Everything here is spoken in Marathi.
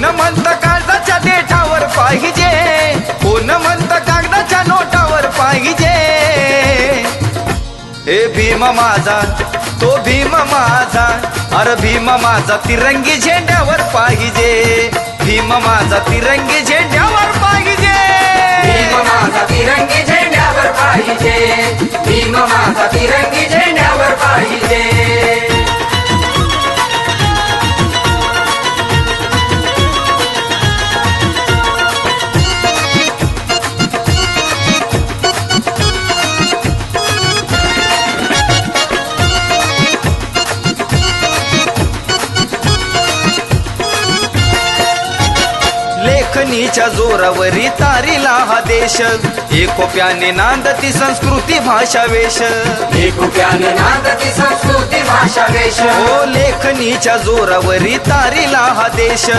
म्हणतं कागदाच्या देठावर पाहिजे, कोण म्हणतं कागदाच्या नोटावर पाहिजे. हे भीम माझा, तो भीम माझा, अरे भीम माझा तिरंगी झेंड्यावर पाहिजे. भीम माझा तिरंगी झेंड्यावर पाहिजे. भीम माझा तिरंगी झेंड्यावर पाहिजे. भीम माझा तिरंगी झेंड्यावर पाहिजे. लेखनीच्या जोरावरी तारीला हा देश, एकोप्याने नांदती संस्कृती भाषा वेश. एकोप्याने नांदती संस्कृती भाषा वेश. ओ लेखनीच्या जोरावरी तारीला हा देश.